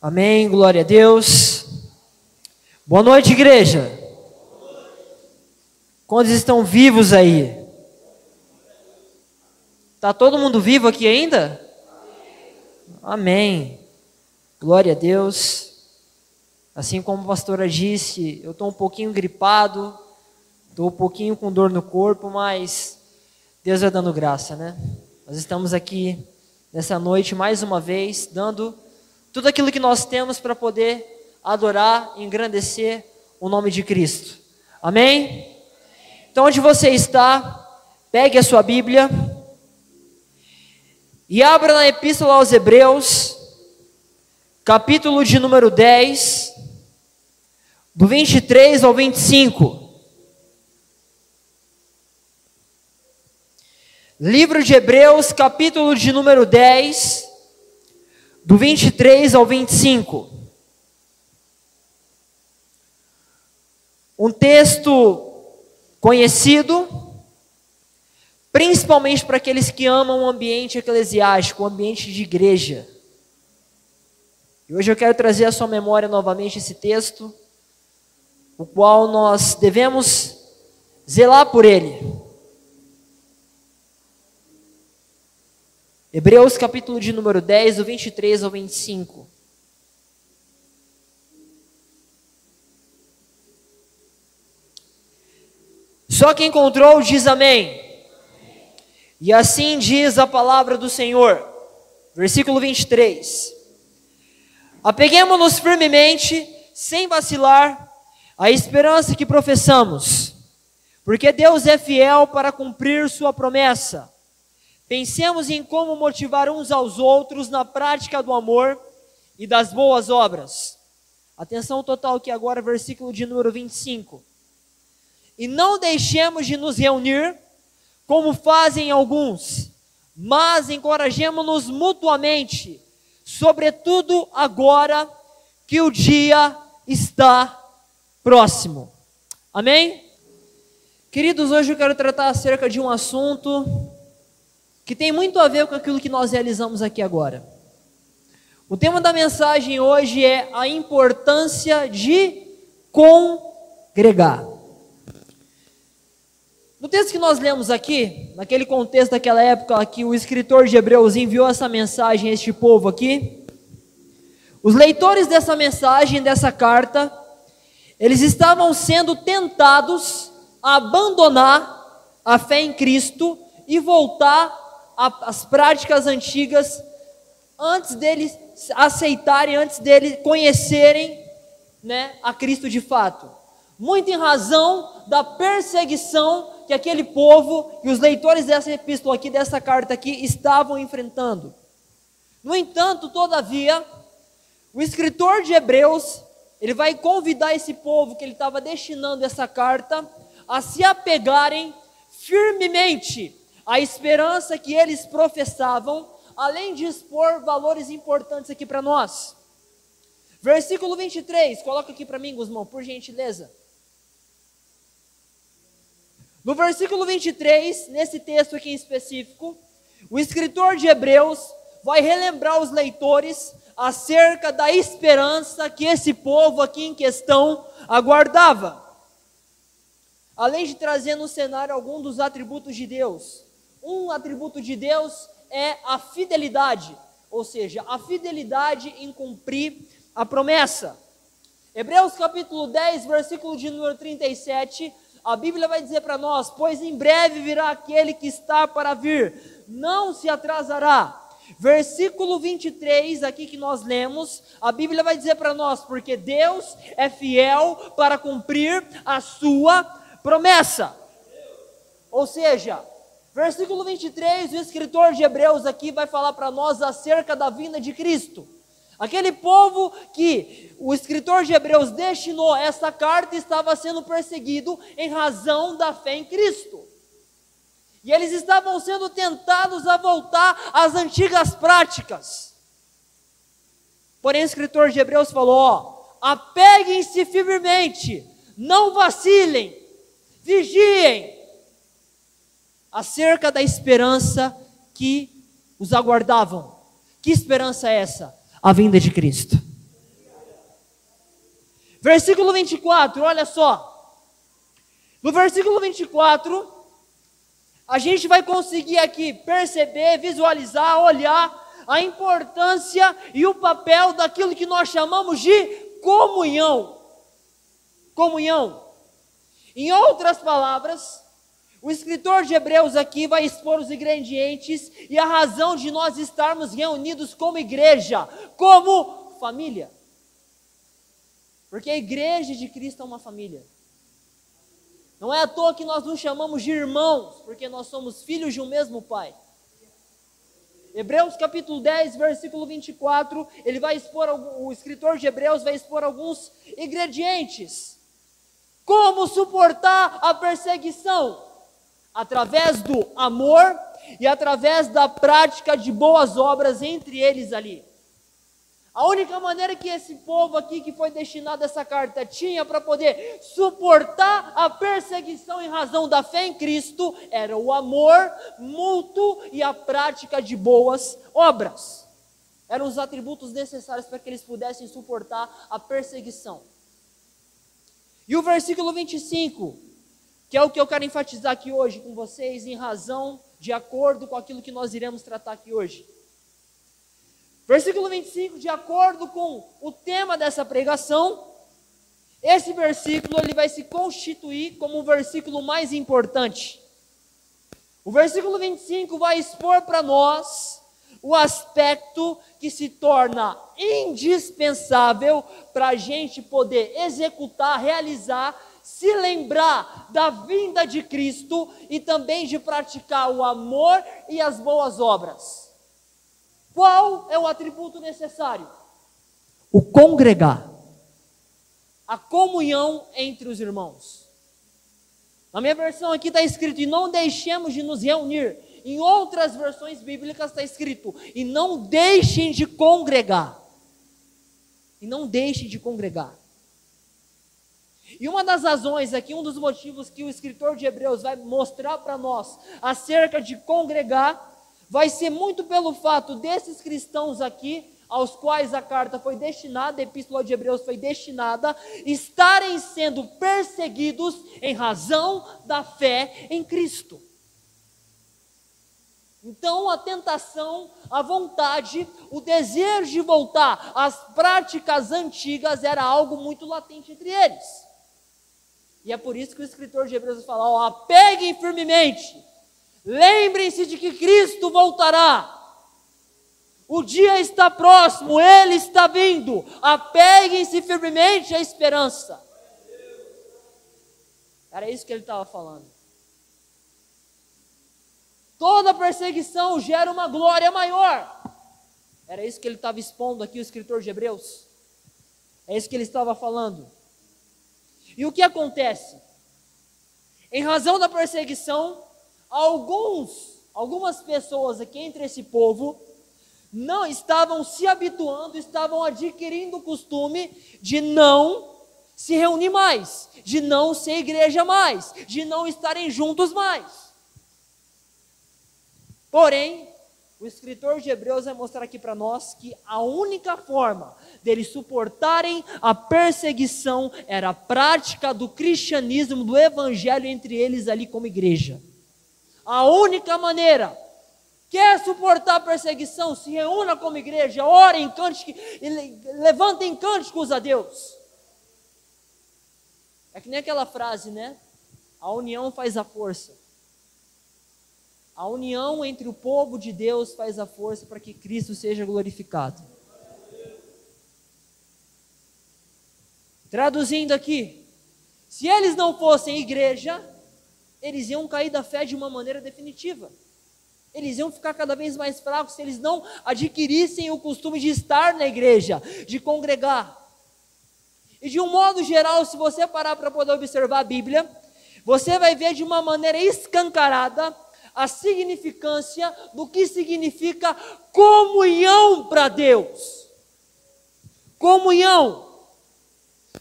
Amém, glória a Deus. Boa noite, igreja. Quantos estão vivos aí? Tá todo mundo vivo aqui ainda? Amém. Glória a Deus. Assim como a pastora disse, eu estou um pouquinho gripado, estou um pouquinho com dor no corpo, mas Deus vai dando graça, né? Nós estamos aqui nessa noite mais uma vez, dando tudo aquilo que nós temos para poder adorar e engrandecer o nome de Cristo. Amém? Então, onde você está, pegue a sua Bíblia e abra na Epístola aos Hebreus, capítulo de número 10, do 23 ao 25. Livro de Hebreus, capítulo de número 10, do 23 ao 25. Um texto conhecido, principalmente para aqueles que amam o ambiente eclesiástico, o ambiente de igreja. E hoje eu quero trazer à sua memória novamente esse texto, o qual nós devemos zelar por ele. Hebreus capítulo de número 10, do 23 ao 25. Só quem encontrou diz amém. E assim diz a palavra do Senhor. Versículo 23. Apeguemo-nos firmemente, sem vacilar, à esperança que professamos, porque Deus é fiel para cumprir sua promessa. Pensemos em como motivar uns aos outros na prática do amor e das boas obras. Atenção total aqui agora, versículo de número 25. E não deixemos de nos reunir, como fazem alguns, mas encorajemo-nos mutuamente, sobretudo agora que o dia está próximo. Amém? Queridos, hoje eu quero tratar acerca de um assunto que tem muito a ver com aquilo que nós realizamos aqui agora. O tema da mensagem hoje é a importância de congregar. No texto que nós lemos aqui, naquele contexto daquela época que o escritor de Hebreus enviou essa mensagem a este povo aqui, os leitores dessa mensagem, dessa carta, eles estavam sendo tentados a abandonar a fé em Cristo e voltar às práticas antigas antes deles aceitarem, antes deles conhecerem, a Cristo de fato. Muito em razão da perseguição que aquele povo e os leitores dessa epístola aqui, dessa carta aqui, estavam enfrentando. No entanto, todavia, o escritor de Hebreus, ele vai convidar esse povo que ele estava destinando essa carta a se apegarem firmemente à esperança que eles professavam, além de expor valores importantes aqui para nós. Versículo 23, coloca aqui para mim, Guzmão, por gentileza. No versículo 23, nesse texto aqui em específico, o escritor de Hebreus vai relembrar os leitores acerca da esperança que esse povo aqui em questão aguardava. Além de trazer no cenário algum dos atributos de Deus. Um atributo de Deus é a fidelidade, ou seja, a fidelidade em cumprir a promessa. Hebreus capítulo 10, versículo de número 37, a Bíblia vai dizer para nós: pois em breve virá aquele que está para vir, não se atrasará. Versículo 23, aqui que nós lemos, a Bíblia vai dizer para nós: porque Deus é fiel para cumprir a sua promessa. Ou seja, versículo 23, o escritor de Hebreus aqui vai falar para nós acerca da vinda de Cristo. Aquele povo que o escritor de Hebreus destinou essa carta estava sendo perseguido em razão da fé em Cristo. E eles estavam sendo tentados a voltar às antigas práticas. Porém, o escritor de Hebreus falou: apeguem-se firmemente, não vacilem, vigiem, acerca da esperança que os aguardavam. Que esperança é essa? A vinda de Cristo. Versículo 24, olha só. No versículo 24, a gente vai conseguir aqui perceber, visualizar, olhar a importância e o papel daquilo que nós chamamos de comunhão. Comunhão. Em outras palavras, o escritor de Hebreus aqui vai expor os ingredientes e a razão de nós estarmos reunidos como igreja, como família. Porque a igreja de Cristo é uma família. Não é à toa que nós nos chamamos de irmãos, porque nós somos filhos de um mesmo Pai. Hebreus capítulo 10, versículo 24, ele vai expor, o escritor de Hebreus vai expor alguns ingredientes. Como suportar a perseguição? Através do amor e através da prática de boas obras entre eles ali. A única maneira que esse povo aqui que foi destinado a essa carta tinha para poder suportar a perseguição em razão da fé em Cristo era o amor mútuo e a prática de boas obras. Eram os atributos necessários para que eles pudessem suportar a perseguição. E o versículo 25, que é o que eu quero enfatizar aqui hoje com vocês, em razão, de acordo com aquilo que nós iremos tratar aqui hoje. Versículo 25, de acordo com o tema dessa pregação, esse versículo ele vai se constituir como o versículo mais importante. O versículo 25 vai expor para nós o aspecto que se torna indispensável para a gente poder executar, realizar, se lembrar da vinda de Cristo e também de praticar o amor e as boas obras. Qual é o atributo necessário? O congregar. A comunhão entre os irmãos. Na minha versão aqui está escrito, e não deixemos de nos reunir. Em outras versões bíblicas está escrito, e não deixem de congregar. E não deixem de congregar. E uma das razões aqui, um dos motivos que o escritor de Hebreus vai mostrar para nós acerca de congregar, vai ser muito pelo fato desses cristãos aqui, aos quais a carta foi destinada, a epístola de Hebreus foi destinada, estarem sendo perseguidos em razão da fé em Cristo. Então a tentação, a vontade, o desejo de voltar às práticas antigas era algo muito latente entre eles. E é por isso que o escritor de Hebreus fala, apeguem firmemente, lembrem-se de que Cristo voltará. O dia está próximo, Ele está vindo. Apeguem-se firmemente à esperança. Era isso que ele estava falando. Toda perseguição gera uma glória maior. Era isso que ele estava expondo aqui, o escritor de Hebreus. É isso que ele estava falando. E o que acontece? Em razão da perseguição, algumas pessoas aqui entre esse povo não estavam se habituando, estavam adquirindo o costume de não se reunir mais, de não ser igreja mais, de não estarem juntos mais. Porém, o escritor de Hebreus vai mostrar aqui para nós que a única forma deles suportarem a perseguição era a prática do cristianismo, do evangelho entre eles ali como igreja. A única maneira. Quer suportar a perseguição? Se reúna como igreja, orem, levantem cânticos a Deus. É que nem aquela frase, né? A união faz a força. A união entre o povo de Deus faz a força para que Cristo seja glorificado. Traduzindo aqui, se eles não fossem igreja, eles iam cair da fé de uma maneira definitiva. Eles iam ficar cada vez mais fracos se eles não adquirissem o costume de estar na igreja, de congregar. E de um modo geral, se você parar para poder observar a Bíblia, você vai ver de uma maneira escancarada a significância do que significa comunhão para Deus. Comunhão.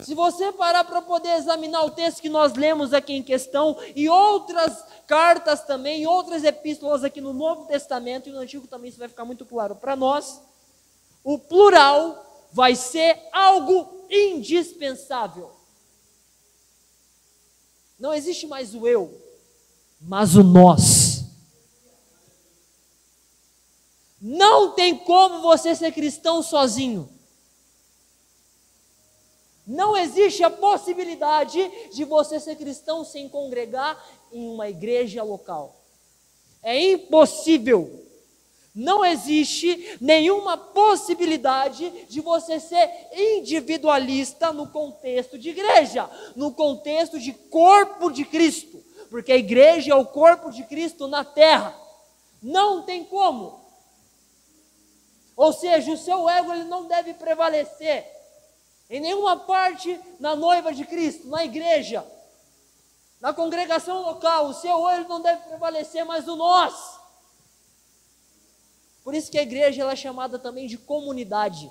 Se você parar para poder examinar o texto que nós lemos aqui em questão, e outras cartas também, e outras epístolas aqui no Novo Testamento, e no Antigo também isso vai ficar muito claro para nós, o plural vai ser algo indispensável. Não existe mais o eu, mas o nós. Não tem como você ser cristão sozinho. Não existe a possibilidade de você ser cristão sem congregar em uma igreja local. É impossível. Não existe nenhuma possibilidade de você ser individualista no contexto de igreja, no contexto de corpo de Cristo, porque a igreja é o corpo de Cristo na terra. Não tem como. Ou seja, o seu ego ele não deve prevalecer em nenhuma parte na noiva de Cristo, na igreja, na congregação local. O seu ego não deve prevalecer, mas o nós. Por isso que a igreja ela é chamada também de comunidade.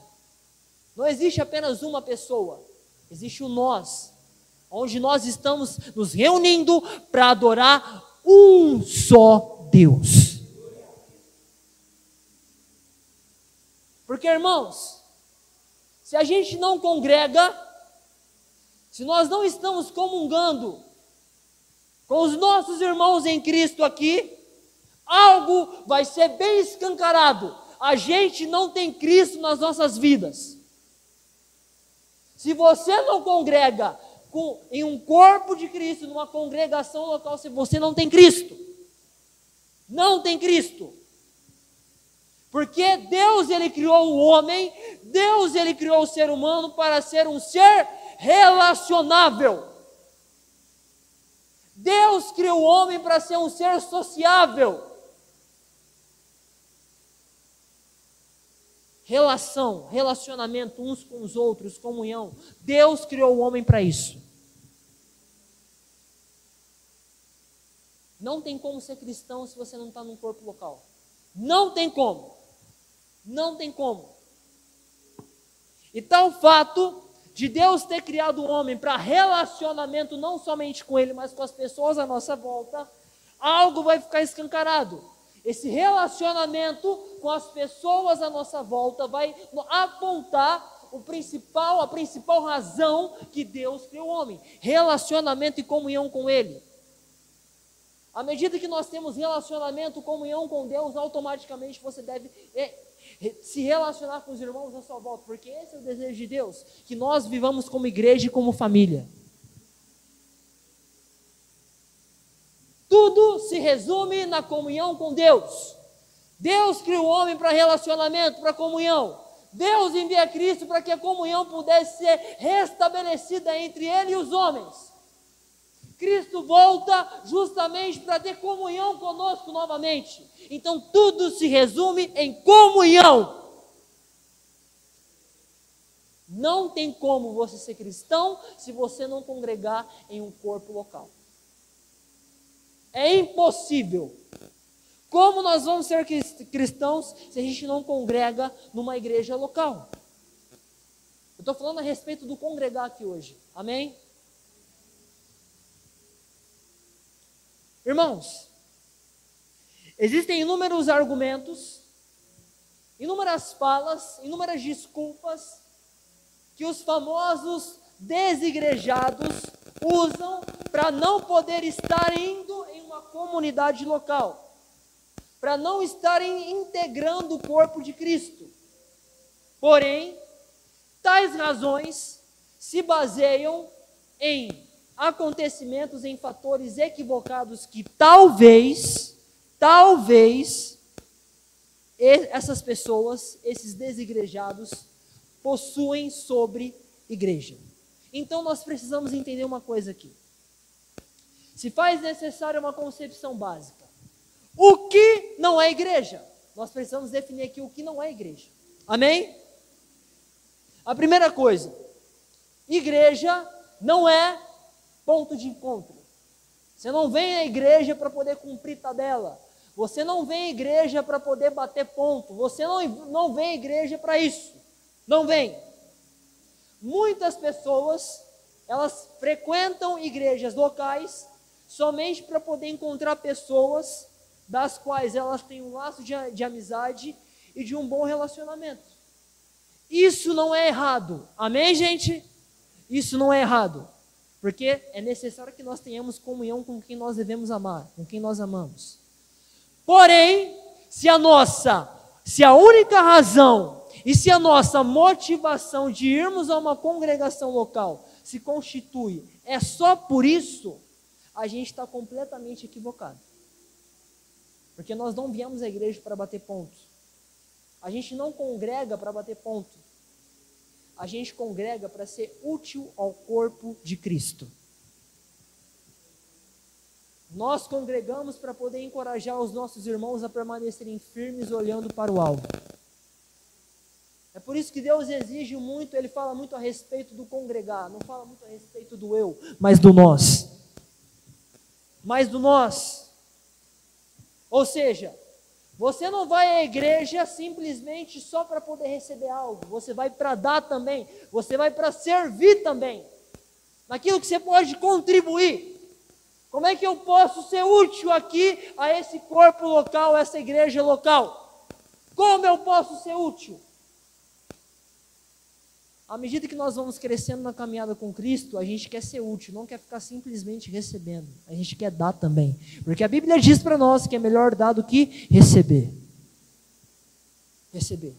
Não existe apenas uma pessoa, existe o nós, onde nós estamos nos reunindo para adorar um só Deus. Porque, irmãos, se a gente não congrega, se nós não estamos comungando com os nossos irmãos em Cristo aqui, algo vai ser bem escancarado. A gente não tem Cristo nas nossas vidas. Se você não congrega em um corpo de Cristo, numa congregação local, se você não tem Cristo, não tem Cristo. Porque Deus ele criou o homem, Deus ele criou o ser humano para ser um ser relacionável. Deus criou o homem para ser um ser sociável. Relação, relacionamento uns com os outros, comunhão. Deus criou o homem para isso. Não tem como ser cristão se você não está num corpo local. Não tem como. Não tem como. Então o fato de Deus ter criado o homem para relacionamento não somente com ele, mas com as pessoas à nossa volta, algo vai ficar escancarado. Esse relacionamento com as pessoas à nossa volta vai apontar a principal razão que Deus criou o homem: relacionamento e comunhão com ele. À medida que nós temos relacionamento, comunhão com Deus, automaticamente você deve se relacionar com os irmãos à sua volta, porque esse é o desejo de Deus, que nós vivamos como igreja e como família. Tudo se resume na comunhão com Deus. Deus criou o homem para relacionamento, para comunhão. Deus envia Cristo para que a comunhão pudesse ser restabelecida entre ele e os homens. Cristo volta justamente para ter comunhão conosco novamente. Então tudo se resume em comunhão. Não tem como você ser cristão se você não congregar em um corpo local. É impossível. Como nós vamos ser cristãos se a gente não congrega numa igreja local? Eu estou falando a respeito do congregar aqui hoje. Amém? Irmãos, existem inúmeros argumentos, inúmeras falas, inúmeras desculpas que os famosos desigrejados usam para não poder estar indo em uma comunidade local, para não estarem integrando o corpo de Cristo. Porém, tais razões se baseiam em acontecimentos, em fatores equivocados que talvez essas pessoas, esses desigrejados, possuem sobre igreja. Então nós precisamos entender uma coisa aqui. Se faz necessária uma concepção básica. O que não é igreja? Nós precisamos definir aqui o que não é igreja. Amém? A primeira coisa, igreja não é ponto de encontro. Você não vem à igreja para poder cumprir tabela. Você não vem à igreja para poder bater ponto. Você não vem à igreja para isso. Não vem. Muitas pessoas, elas frequentam igrejas locais somente para poder encontrar pessoas das quais elas têm um laço de amizade e de um bom relacionamento. Isso não é errado. Amém, gente? Isso não é errado. Porque é necessário que nós tenhamos comunhão com quem nós devemos amar, com quem nós amamos. Porém, se a única razão e se a nossa motivação de irmos a uma congregação local se constitui é só por isso, a gente está completamente equivocado. Porque nós não viemos à igreja para bater ponto. A gente não congrega para bater ponto. A gente congrega para ser útil ao corpo de Cristo. Nós congregamos para poder encorajar os nossos irmãos a permanecerem firmes olhando para o alvo. É por isso que Deus exige muito, Ele fala muito a respeito do congregar, não fala muito a respeito do eu, mas do nós. Mas do nós. Ou seja, você não vai à igreja simplesmente só para poder receber algo, você vai para dar também, você vai para servir também, naquilo que você pode contribuir. Como é que eu posso ser útil aqui a esse corpo local, a essa igreja local? Como eu posso ser útil? À medida que nós vamos crescendo na caminhada com Cristo, a gente quer ser útil, não quer ficar simplesmente recebendo. A gente quer dar também. Porque a Bíblia diz para nós que é melhor dar do que receber. Receber.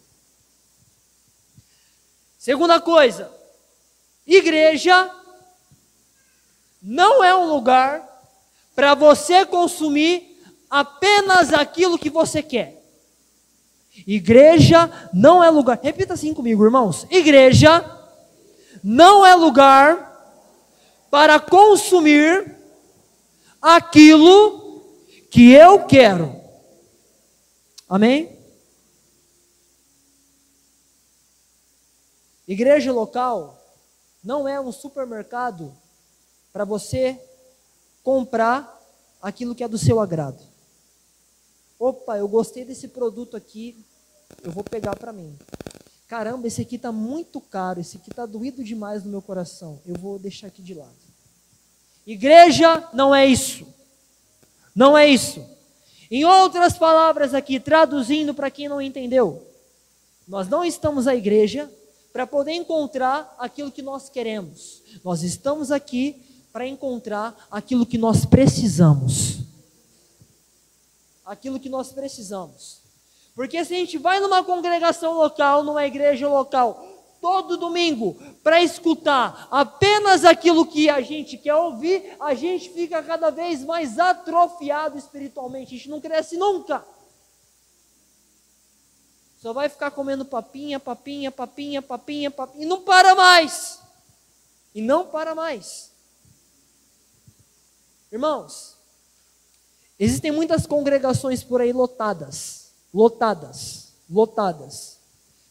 Segunda coisa, igreja não é um lugar para você consumir apenas aquilo que você quer. Igreja não é lugar, repita assim comigo, irmãos. Igreja não é lugar para consumir aquilo que eu quero. Amém? Igreja local não é um supermercado para você comprar aquilo que é do seu agrado. Opa, eu gostei desse produto aqui, eu vou pegar para mim. Caramba, esse aqui está muito caro, esse aqui está doído demais no meu coração, eu vou deixar aqui de lado. Igreja não é isso. Não é isso. Em outras palavras aqui, traduzindo para quem não entendeu, nós não estamos à igreja para poder encontrar aquilo que nós queremos. Nós estamos aqui para encontrar aquilo que nós precisamos. Aquilo que nós precisamos. Porque se a gente vai numa congregação local, numa igreja local, todo domingo, para escutar apenas aquilo que a gente quer ouvir, a gente fica cada vez mais atrofiado espiritualmente, a gente não cresce nunca. Só vai ficar comendo papinha, e não para mais. E não para mais. Irmãos, existem muitas congregações por aí lotadas,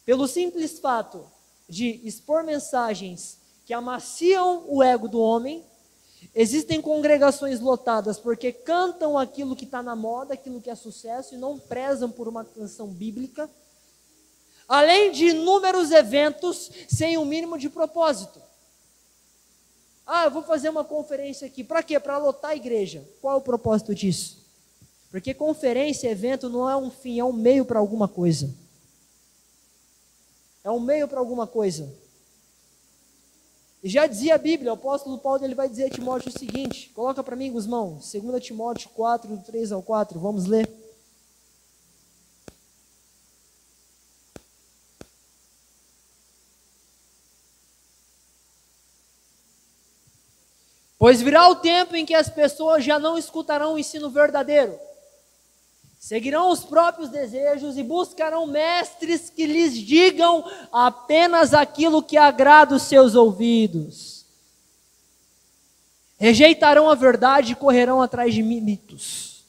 pelo simples fato de expor mensagens que amaciam o ego do homem. Existem congregações lotadas porque cantam aquilo que está na moda, aquilo que é sucesso, e não prezam por uma canção bíblica, além de inúmeros eventos sem o mínimo de propósito. Eu vou fazer uma conferência aqui. Para quê? Para lotar a igreja. Qual é o propósito disso? Porque conferência, evento não é um fim, é um meio para alguma coisa. É um meio para alguma coisa. E já dizia a Bíblia, o apóstolo Paulo ele vai dizer a Timóteo o seguinte, coloca para mim, Guzmão, 2 Timóteo 4, do 3 ao 4, vamos ler. Pois virá o tempo em que as pessoas já não escutarão o ensino verdadeiro, seguirão os próprios desejos e buscarão mestres que lhes digam apenas aquilo que agrada os seus ouvidos. Rejeitarão a verdade e correrão atrás de mitos.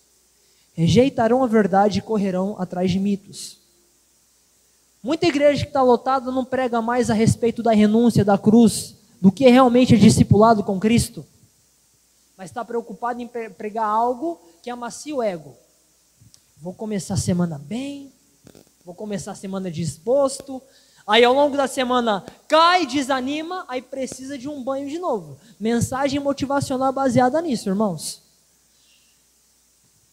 Rejeitarão a verdade e correrão atrás de mitos. Muita igreja que está lotada não prega mais a respeito da renúncia, da cruz, do que realmente é discipulado com Cristo, mas está preocupado em pregar algo que amacia o ego. Vou começar a semana bem, vou começar a semana disposto, aí ao longo da semana cai, desanima, aí precisa de um banho de novo. Mensagem motivacional baseada nisso, irmãos.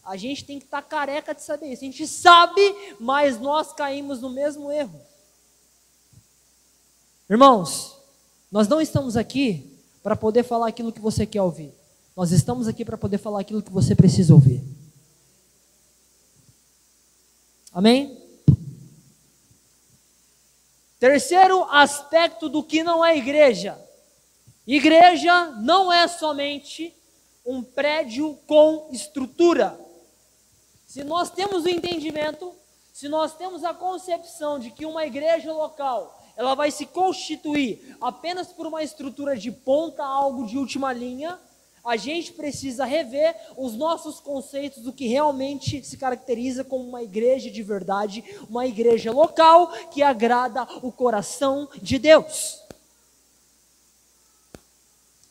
A gente tem que estar careca de saber isso. A gente sabe, mas nós caímos no mesmo erro. Irmãos, nós não estamos aqui para poder falar aquilo que você quer ouvir. Nós estamos aqui para poder falar aquilo que você precisa ouvir. Amém? Terceiro aspecto do que não é igreja. Igreja não é somente um prédio com estrutura. Se nós temos o entendimento, se nós temos a concepção de que uma igreja local, ela vai se constituir apenas por uma estrutura de ponta, algo de última linha, a gente precisa rever os nossos conceitos do que realmente se caracteriza como uma igreja de verdade, uma igreja local que agrada o coração de Deus.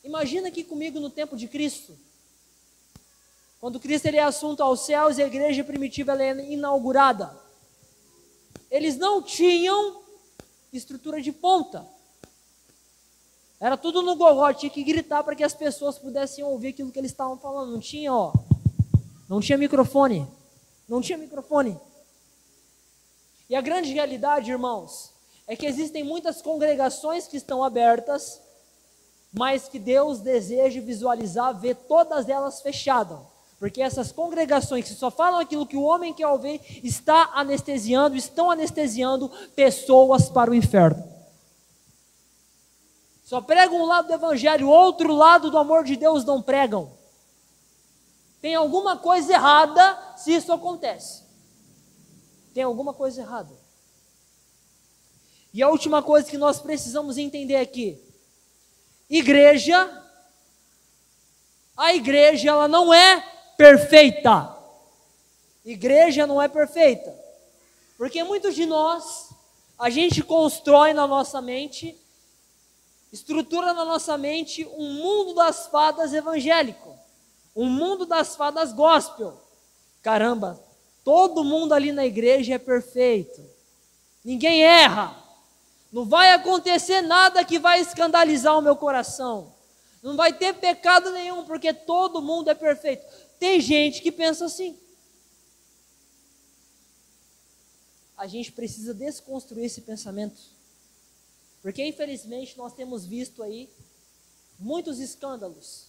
Imagina aqui comigo no tempo de Cristo, quando Cristo ele é assunto aos céus e a igreja primitiva ela é inaugurada. Eles não tinham estrutura de ponta. Era tudo no gogó, tinha que gritar para que as pessoas pudessem ouvir aquilo que eles estavam falando. Não tinha, não tinha microfone. Não tinha microfone. E a grande realidade, irmãos, é que existem muitas congregações que estão abertas, mas que Deus deseja visualizar, ver todas elas fechadas. Porque essas congregações que só falam aquilo que o homem quer ouvir, estão anestesiando pessoas para o inferno. Só pregam um lado do evangelho, o outro lado do amor de Deus não pregam. Tem alguma coisa errada se isso acontece. Tem alguma coisa errada. E a última coisa que nós precisamos entender aqui. A igreja ela não é perfeita. Igreja não é perfeita. Porque muitos de nós, a gente constrói na nossa mente, estrutura na nossa mente um mundo das fadas evangélico, um mundo das fadas gospel. Caramba, todo mundo ali na igreja é perfeito, ninguém erra, não vai acontecer nada que vai escandalizar o meu coração, não vai ter pecado nenhum, porque todo mundo é perfeito. Tem gente que pensa assim. A gente precisa desconstruir esse pensamento. Porque infelizmente nós temos visto aí muitos escândalos.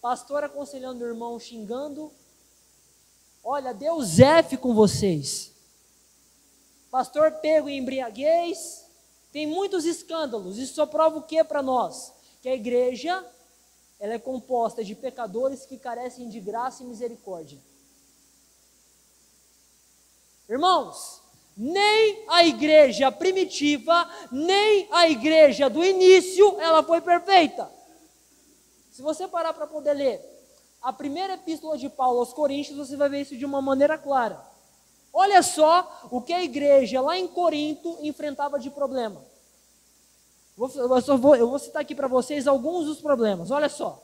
Pastor aconselhando o irmão, xingando. Olha, Deus F com vocês. Pastor pego em embriaguez. Tem muitos escândalos. Isso só prova o que para nós? Que a igreja, ela é composta de pecadores que carecem de graça e misericórdia. Irmãos, nem a igreja primitiva, nem a igreja do início, ela foi perfeita. Se você parar para poder ler a primeira epístola de Paulo aos Coríntios, você vai ver isso de uma maneira clara. Olha só o que a igreja lá em Corinto enfrentava de problema. Eu vou citar aqui para vocês alguns dos problemas. Olha só.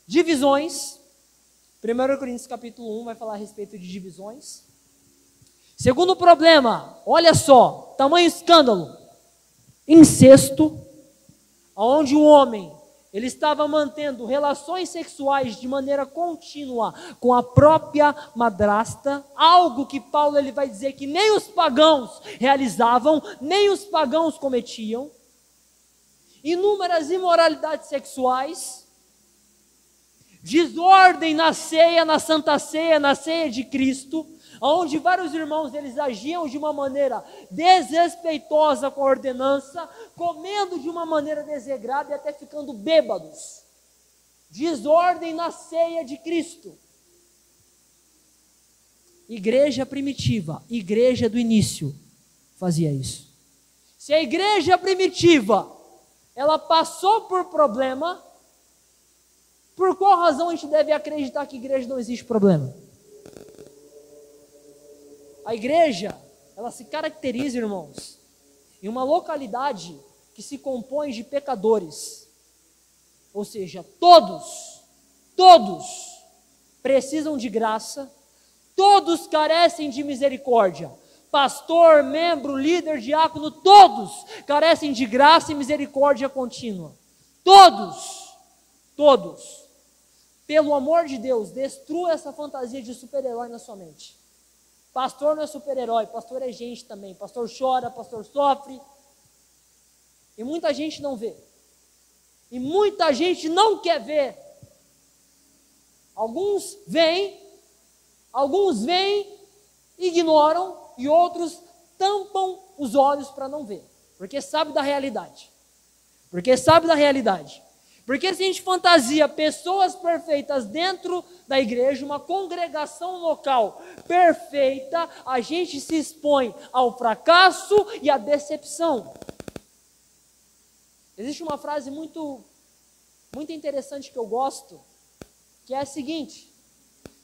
Divisões. 1 Coríntios capítulo 1 vai falar a respeito de divisões. Segundo problema, olha só, tamanho escândalo. Incesto, onde o homem, ele estava mantendo relações sexuais de maneira contínua com a própria madrasta, algo que Paulo ele vai dizer que nem os pagãos realizavam, nem os pagãos cometiam. Inúmeras imoralidades sexuais, desordem na ceia, na Santa Ceia, na ceia de Cristo, onde vários irmãos eles agiam de uma maneira desrespeitosa com a ordenança, comendo de uma maneira desregrada e até ficando bêbados. Desordem na ceia de Cristo. Igreja primitiva, igreja do início, fazia isso. Se a igreja primitiva, ela passou por problema, por qual razão a gente deve acreditar que igreja não existe problema? A igreja, ela se caracteriza, irmãos, em uma localidade que se compõe de pecadores. Ou seja, todos precisam de graça, todos carecem de misericórdia. Pastor, membro, líder, diácono, todos carecem de graça e misericórdia contínua. Todos. Pelo amor de Deus, destrua essa fantasia de super-herói na sua mente. Pastor não é super-herói, pastor é gente também. Pastor chora, pastor sofre. E muita gente não vê. E muita gente não quer ver. Alguns veem, ignoram, e outros tampam os olhos para não ver. Porque sabe da realidade. Porque se a gente fantasia pessoas perfeitas dentro da igreja, uma congregação local perfeita, a gente se expõe ao fracasso e à decepção. Existe uma frase muito interessante que eu gosto, que é a seguinte: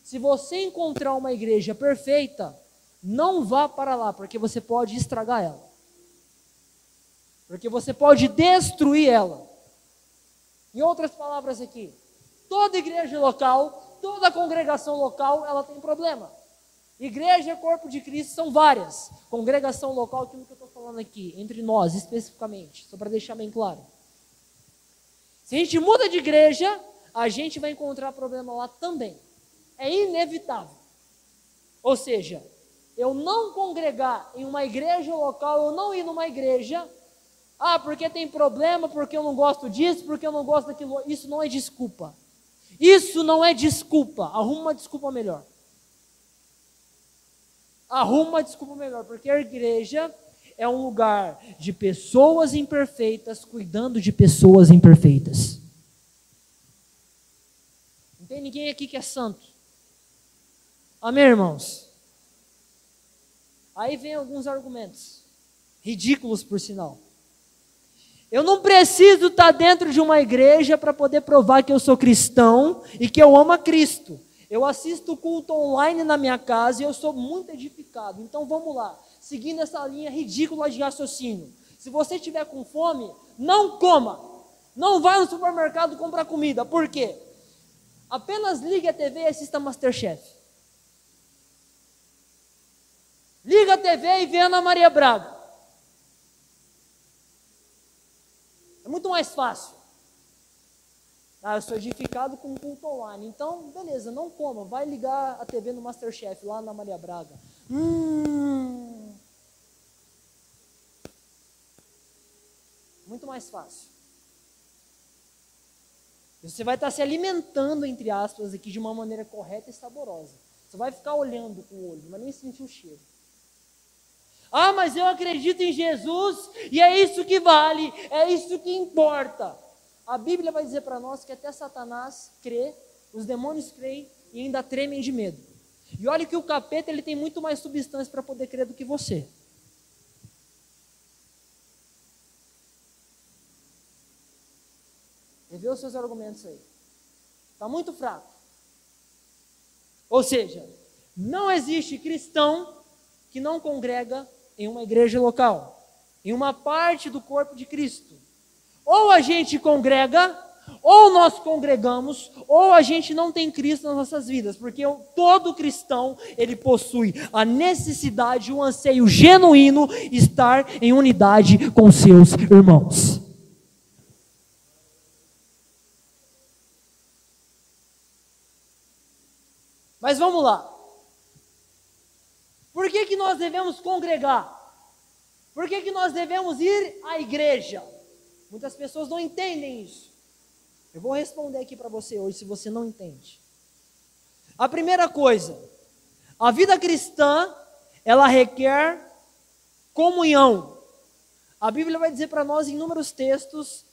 se você encontrar uma igreja perfeita, não vá para lá, porque você pode estragar ela. Porque você pode destruir ela. Em outras palavras aqui, toda igreja local, toda congregação local, ela tem problema. Igreja e corpo de Cristo são várias. Congregação local, aquilo que eu estou falando aqui, entre nós especificamente, só para deixar bem claro. Se a gente muda de igreja, a gente vai encontrar problema lá também. É inevitável. Ou seja, eu não congregar em uma igreja local, eu não ir numa igreja, porque tem problema, porque eu não gosto disso, porque eu não gosto daquilo, isso não é desculpa. Isso não é desculpa. Arruma uma desculpa melhor. Porque a igreja é um lugar de pessoas imperfeitas cuidando de pessoas imperfeitas. Não tem ninguém aqui que é santo. Amém, irmãos? Aí vem alguns argumentos, ridículos por sinal. Eu não preciso estar dentro de uma igreja para poder provar que eu sou cristão e que eu amo a Cristo. Eu assisto culto online na minha casa e eu sou muito edificado. Então vamos lá, seguindo essa linha ridícula de raciocínio. Se você estiver com fome, não coma. Não vá no supermercado comprar comida. Por quê? Apenas ligue a TV e assista MasterChef. Liga a TV e vê Ana Maria Braga. É muito mais fácil. Eu sou edificado com culto online. Então, beleza, não coma. Vai ligar a TV no MasterChef, lá na Maria Braga. Muito mais fácil. Você vai estar se alimentando, entre aspas, aqui de uma maneira correta e saborosa. Você vai ficar olhando com o olho, não vai nem sentir o cheiro. Mas eu acredito em Jesus e é isso que vale, é isso que importa. A Bíblia vai dizer para nós que até Satanás crê, os demônios creem e ainda tremem de medo. E olha que o capeta ele tem muito mais substância para poder crer do que você. Revê os seus argumentos aí. Está muito fraco. Ou seja, não existe cristão que não congrega em uma igreja local, em uma parte do corpo de Cristo. Ou a gente congrega, ou nós congregamos, ou a gente não tem Cristo nas nossas vidas, porque todo cristão, ele possui a necessidade, o anseio genuíno de estar em unidade com seus irmãos. Mas vamos lá. Por que nós devemos congregar? Por que nós devemos ir à igreja? Muitas pessoas não entendem isso. Eu vou responder aqui para você hoje, se você não entende. A primeira coisa, a vida cristã, ela requer comunhão. A Bíblia vai dizer para nós em inúmeros textos,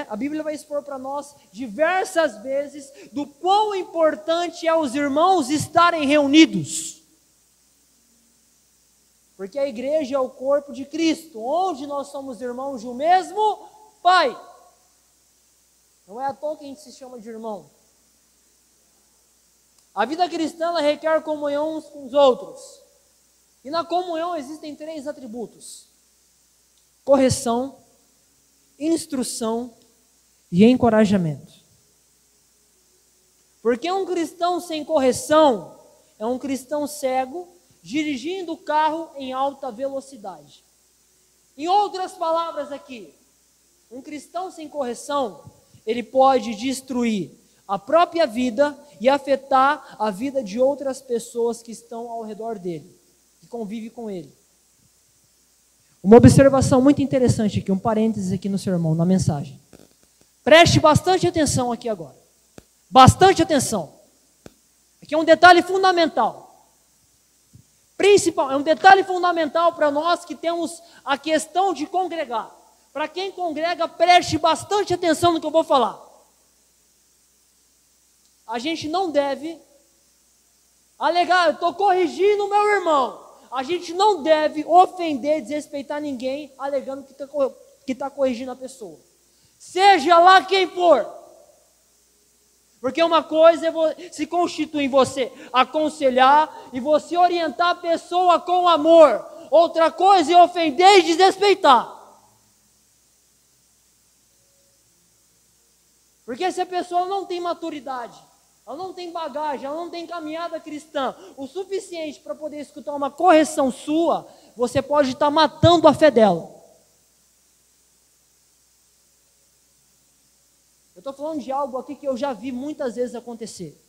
a Bíblia vai expor para nós diversas vezes do quão importante é os irmãos estarem reunidos. Porque a igreja é o corpo de Cristo, onde nós somos irmãos de um mesmo Pai. Não é à toa que a gente se chama de irmão. A vida cristã ela requer comunhão uns com os outros. E na comunhão existem 3 atributos: correção, instrução e encorajamento. Porque um cristão sem correção é um cristão cego, dirigindo o carro em alta velocidade. Em outras palavras aqui, um cristão sem correção, ele pode destruir a própria vida e afetar a vida de outras pessoas que estão ao redor dele, que convivem com ele. Uma observação muito interessante aqui, um parênteses aqui no sermão, na mensagem. Preste bastante atenção aqui agora. Bastante atenção. Aqui é um detalhe fundamental. É um detalhe fundamental para nós que temos a questão de congregar. Para quem congrega, preste bastante atenção no que eu vou falar. A gente não deve alegar, eu estou corrigindo o meu irmão. A gente não deve ofender, desrespeitar ninguém, alegando que está corrigindo a pessoa. Seja lá quem for. Porque uma coisa se constitui em você aconselhar e você orientar a pessoa com amor. Outra coisa é ofender e desrespeitar. Porque se a pessoa não tem maturidade, ela não tem bagagem, ela não tem caminhada cristã o suficiente para poder escutar uma correção sua, você pode estar matando a fé dela. Eu estou falando de algo aqui que eu já vi muitas vezes acontecer.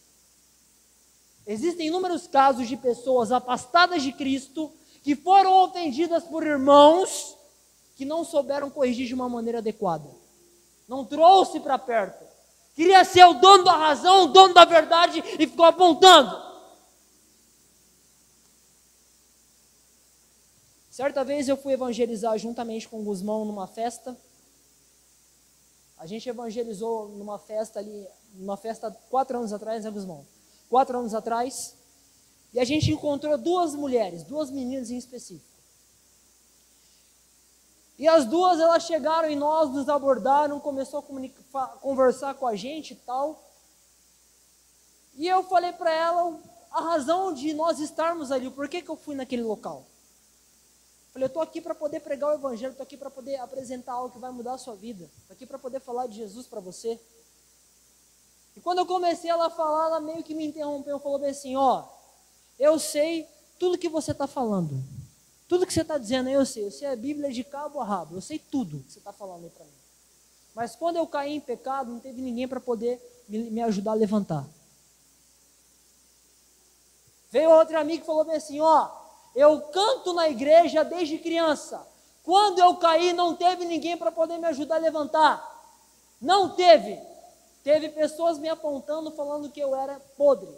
Existem inúmeros casos de pessoas afastadas de Cristo que foram ofendidas por irmãos que não souberam corrigir de uma maneira adequada. Não trouxe para perto. Queria ser o dono da razão, o dono da verdade e ficou apontando. Certa vez eu fui evangelizar juntamente com o Guzmão numa festa. A gente evangelizou numa festa ali, 4 anos atrás, né, Guzmão? 4 anos atrás. E a gente encontrou 2 mulheres, 2 meninas em específico. E as 2, elas chegaram em nós, nos abordaram, começou a conversar com a gente e tal. E eu falei para ela a razão de nós estarmos ali, por que eu fui naquele local. Falei, eu estou aqui para poder pregar o evangelho, estou aqui para poder apresentar algo que vai mudar a sua vida. Estou aqui para poder falar de Jesus para você. E quando eu comecei ela a falar, ela meio que me interrompeu, falou bem assim, eu sei tudo que você está falando. Tudo que você está dizendo, eu sei a Bíblia de cabo a rabo, eu sei tudo que você está falando aí para mim. Mas quando eu caí em pecado, não teve ninguém para poder me ajudar a levantar. Veio outra amiga que falou bem assim, eu canto na igreja desde criança. Quando eu caí, não teve ninguém para poder me ajudar a levantar. Não teve. Teve pessoas me apontando, falando que eu era podre.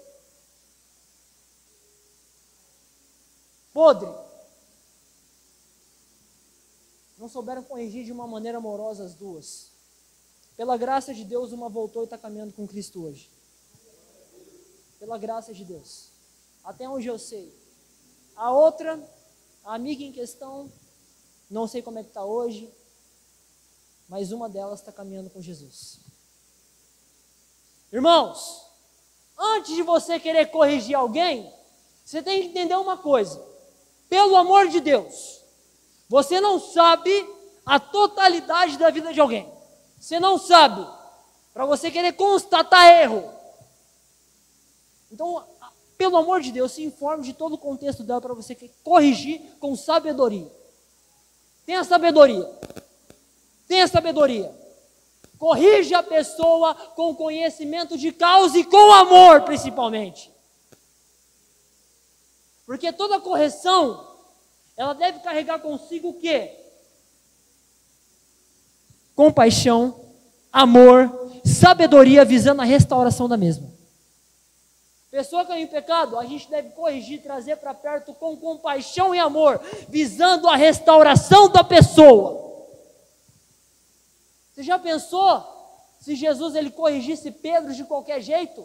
Podre. Não souberam corrigir de uma maneira amorosa as 2. Pela graça de Deus, uma voltou e está caminhando com Cristo hoje. Pela graça de Deus. Até onde eu sei. A outra, a amiga em questão, não sei como é que está hoje, mas uma delas está caminhando com Jesus. Irmãos, antes de você querer corrigir alguém, você tem que entender uma coisa. Pelo amor de Deus, você não sabe a totalidade da vida de alguém. Você não sabe. Para você querer constatar erro. Então, pelo amor de Deus, se informe de todo o contexto dela para você corrigir com sabedoria. Tenha sabedoria. Tenha sabedoria. Corrija a pessoa com conhecimento de causa e com amor, principalmente. Porque toda correção, ela deve carregar consigo o quê? Compaixão, amor, sabedoria, visando a restauração da mesma. Pessoa que é em pecado, a gente deve corrigir, trazer para perto com compaixão e amor, visando a restauração da pessoa. Você já pensou se Jesus ele corrigisse Pedro de qualquer jeito?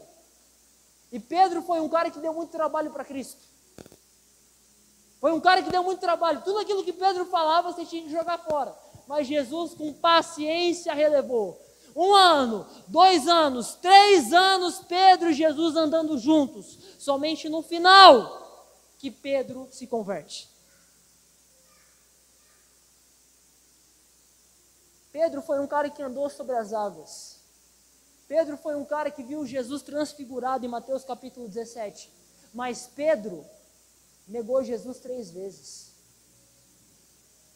E Pedro foi um cara que deu muito trabalho para Cristo. Foi um cara que deu muito trabalho. Tudo aquilo que Pedro falava, você tinha que jogar fora. Mas Jesus, com paciência, relevou. 1 ano, 2 anos, 3 anos, Pedro e Jesus andando juntos. Somente no final que Pedro se converte. Pedro foi um cara que andou sobre as águas. Pedro foi um cara que viu Jesus transfigurado em Mateus capítulo 17. Mas Pedro negou Jesus 3 vezes.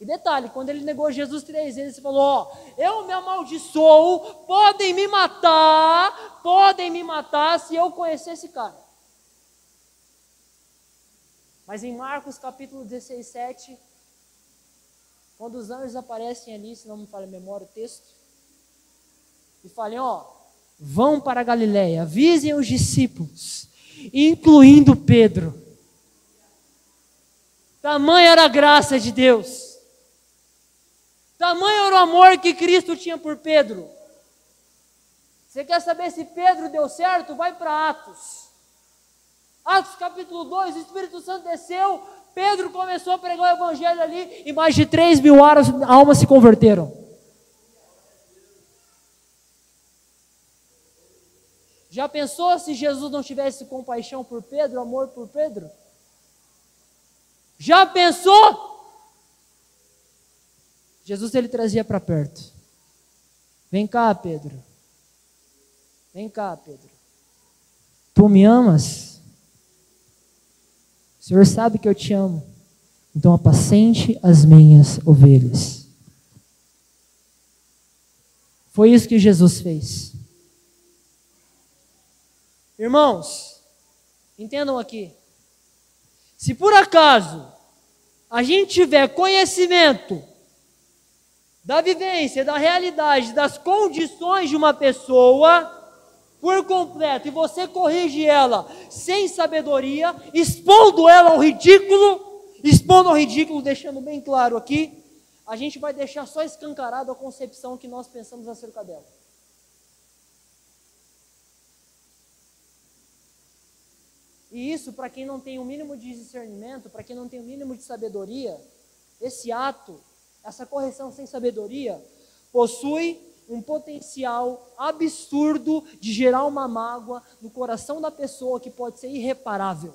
E detalhe, quando ele negou Jesus 3 vezes, ele falou, eu me amaldiçoo, podem me matar se eu conhecer esse cara. Mas em Marcos capítulo 16, 7, Quando os anjos aparecem ali, se não me falha a memória, o texto, e falem, vão para a Galileia, avisem os discípulos, incluindo Pedro. Tamanha era a graça de Deus. Tamanho era o amor que Cristo tinha por Pedro. Você quer saber se Pedro deu certo? Vai para Atos. Atos capítulo 2, o Espírito Santo desceu, Pedro começou a pregar o evangelho ali e mais de 3.000 almas se converteram. Já pensou se Jesus não tivesse compaixão por Pedro, amor por Pedro? Já pensou? Jesus ele trazia para perto. Vem cá, Pedro. Vem cá, Pedro. Tu me amas? O Senhor sabe que eu te amo. Então apacente as minhas ovelhas. Foi isso que Jesus fez. Irmãos, entendam aqui. Se por acaso a gente tiver conhecimento da vivência, da realidade, das condições de uma pessoa por completo, e você corrige ela sem sabedoria, expondo ela ao ridículo, deixando bem claro aqui, a gente vai deixar só escancarado a concepção que nós pensamos acerca dela. E isso, para quem não tem o mínimo de discernimento, para quem não tem o mínimo de sabedoria, esse ato, essa correção sem sabedoria, possui um potencial absurdo de gerar uma mágoa no coração da pessoa que pode ser irreparável.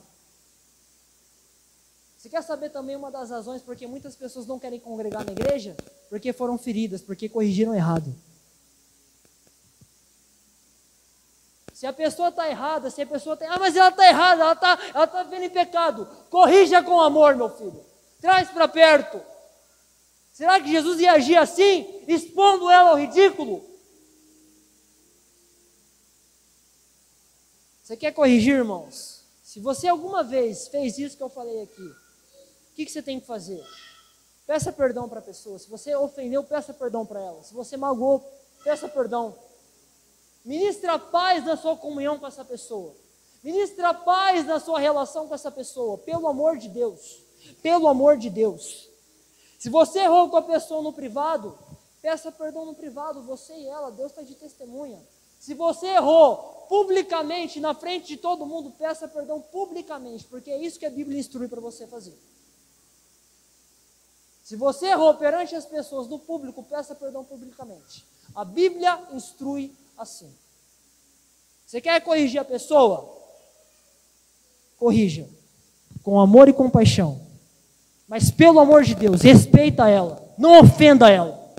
Você quer saber também uma das razões porque muitas pessoas não querem congregar na igreja? Porque foram feridas, porque corrigiram errado. Se a pessoa está errada, se a pessoa está... mas ela está errada, ela está vivendo em pecado. Corrija com amor, meu filho. Traz para perto. Será que Jesus ia agir assim, expondo ela ao ridículo? Você quer corrigir, irmãos? Se você alguma vez fez isso que eu falei aqui, o que você tem que fazer? Peça perdão para a pessoa. Se você ofendeu, peça perdão para ela. Se você magoou, peça perdão. Ministra paz na sua comunhão com essa pessoa. Ministra paz na sua relação com essa pessoa. Pelo amor de Deus. Pelo amor de Deus. Se você errou com a pessoa no privado, peça perdão no privado, você e ela, Deus está de testemunha. Se você errou publicamente, na frente de todo mundo, peça perdão publicamente, porque é isso que a Bíblia instrui para você fazer. Se você errou perante as pessoas no público, peça perdão publicamente. A Bíblia instrui assim. Você quer corrigir a pessoa? Corrija, com amor e compaixão. Mas pelo amor de Deus, respeita ela, não ofenda ela.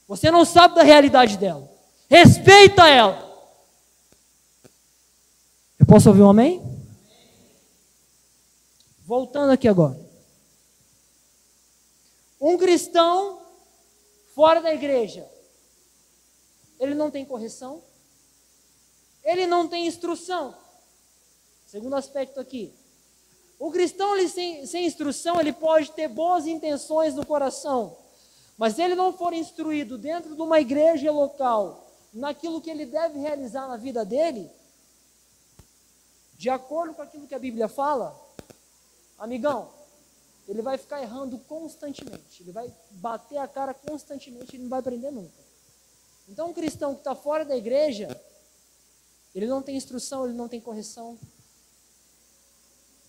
Você não sabe da realidade dela. Respeita ela. Eu posso ouvir um amém? Voltando aqui agora. Um cristão fora da igreja, ele não tem correção, ele não tem instrução. Segundo aspecto aqui. O cristão ele sem instrução, ele pode ter boas intenções no coração, mas se ele não for instruído dentro de uma igreja local, naquilo que ele deve realizar na vida dele, de acordo com aquilo que a Bíblia fala, amigão, ele vai ficar errando constantemente, ele vai bater a cara constantemente, ele não vai aprender nunca. Então um cristão que está fora da igreja, ele não tem instrução, ele não tem correção.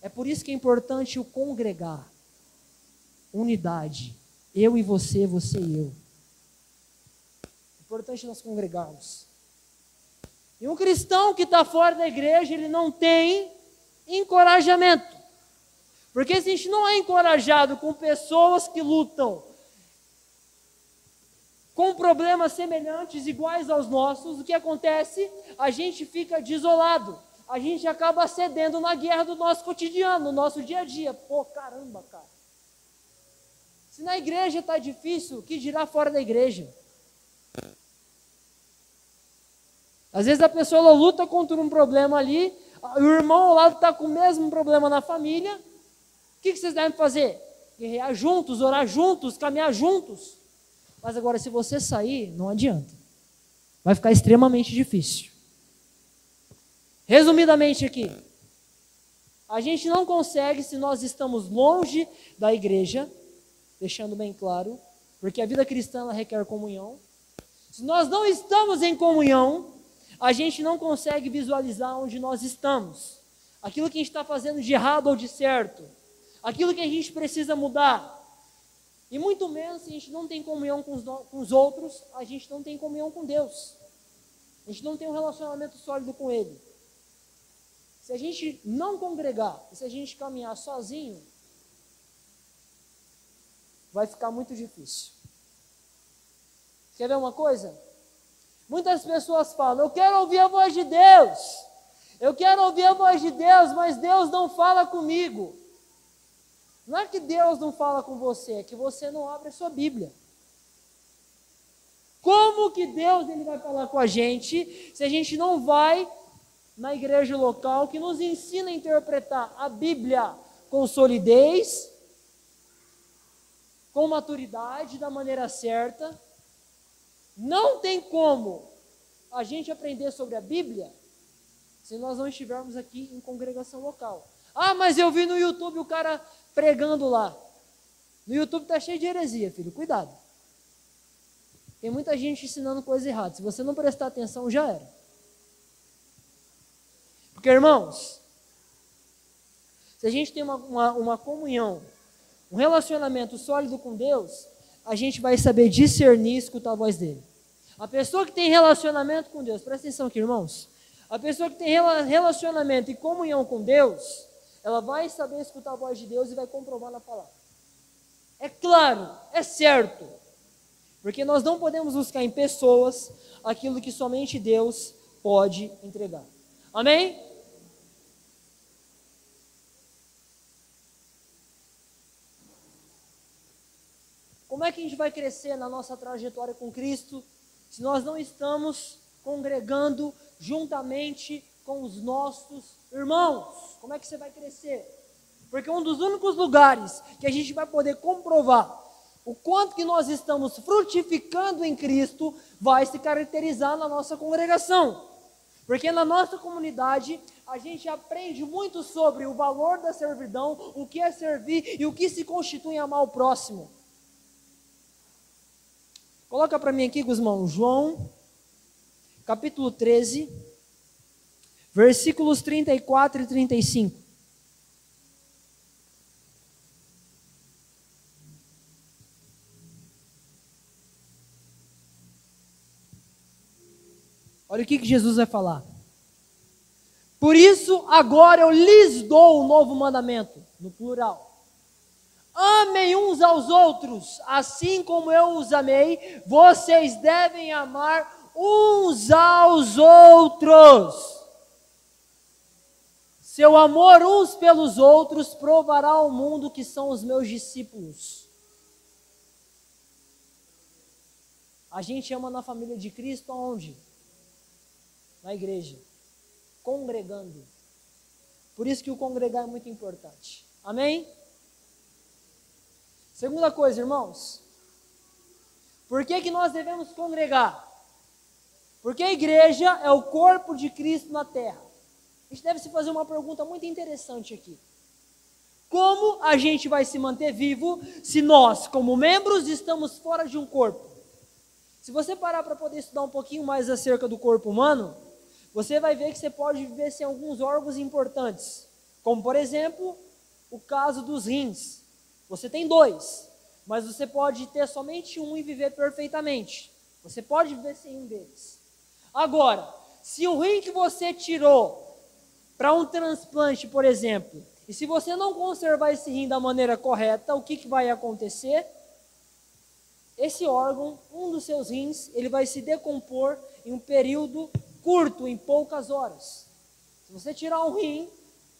É por isso que é importante o congregar, unidade, eu e você, você e eu. É importante nós congregarmos. E um cristão que está fora da igreja, ele não tem encorajamento. Porque se a gente não é encorajado com pessoas que lutam com problemas semelhantes, iguais aos nossos, o que acontece? A gente fica desolado. A gente acaba cedendo na guerra do nosso cotidiano, no nosso dia a dia. Pô, caramba, cara. Se na igreja está difícil, o que dirá fora da igreja? Às vezes a pessoa ela luta contra um problema ali, o irmão ao lado está com o mesmo problema na família. O que vocês devem fazer? guerrear juntos, orar juntos, caminhar juntos. Mas agora, se você sair, não adianta. Vai ficar extremamente difícil. Resumidamente aqui, a gente não consegue se nós estamos longe da igreja, deixando bem claro, porque a vida cristã ela requer comunhão. Se nós não estamos em comunhão, a gente não consegue visualizar onde nós estamos, aquilo que a gente está fazendo de errado ou de certo, aquilo que a gente precisa mudar. E muito menos se a gente não tem comunhão com os outros, a gente não tem comunhão com Deus. A gente não tem um relacionamento sólido com Ele. Se a gente não congregar, se a gente caminhar sozinho, vai ficar muito difícil. Quer ver uma coisa? Muitas pessoas falam, eu quero ouvir a voz de Deus. Eu quero ouvir a voz de Deus, mas Deus não fala comigo. Não é que Deus não fala com você, é que você não abre a sua Bíblia. Como que Deus ele vai falar com a gente se a gente não vai na igreja local que nos ensina a interpretar a Bíblia com solidez, com maturidade, da maneira certa? Não tem como a gente aprender sobre a Bíblia se nós não estivermos aqui em congregação local. Ah, mas eu vi no YouTube o cara pregando lá. No YouTube está cheio de heresia, filho, cuidado. Tem muita gente ensinando coisa errada. Se você não prestar atenção, já era. Porque, irmãos, se a gente tem uma comunhão, um relacionamento sólido com Deus, a gente vai saber discernir e escutar a voz dele. A pessoa que tem relacionamento com Deus, presta atenção aqui, irmãos. A pessoa que tem relacionamento e comunhão com Deus, ela vai saber escutar a voz de Deus e vai comprovar na palavra. É claro, é certo. Porque nós não podemos buscar em pessoas aquilo que somente Deus pode entregar. Amém? Como é que a gente vai crescer na nossa trajetória com Cristo se nós não estamos congregando juntamente com os nossos irmãos? Como é que você vai crescer? Porque um dos únicos lugares que a gente vai poder comprovar o quanto que nós estamos frutificando em Cristo vai se caracterizar na nossa congregação. Porque na nossa comunidade a gente aprende muito sobre o valor da servidão, o que é servir e o que se constitui em amar o próximo. Coloca para mim aqui, Guzmão, João, capítulo 13, versículos 34 e 35. Olha o que Jesus vai falar. Por isso, agora eu lhes dou um novo mandamento, no plural. Amem uns aos outros, assim como eu os amei, vocês devem amar uns aos outros. Seu amor uns pelos outros provará ao mundo que são os meus discípulos. A gente ama na família de Cristo aonde? Na igreja, congregando. Por isso que o congregar é muito importante. Amém? Segunda coisa, irmãos. Por que nós devemos congregar? Porque a igreja é o corpo de Cristo na terra. A gente deve se fazer uma pergunta muito interessante aqui. Como a gente vai se manter vivo se nós, como membros, estamos fora de um corpo? Se você parar para poder estudar um pouquinho mais acerca do corpo humano, você vai ver que você pode viver sem alguns órgãos importantes, como por exemplo, o caso dos rins. Você tem 2, mas você pode ter somente um e viver perfeitamente. Você pode viver sem um deles. Agora, se o rim que você tirou para um transplante, por exemplo, e se você não conservar esse rim da maneira correta, o que vai acontecer? Esse órgão, um dos seus rins, ele vai se decompor em um período curto, em poucas horas. Se você tirar um rim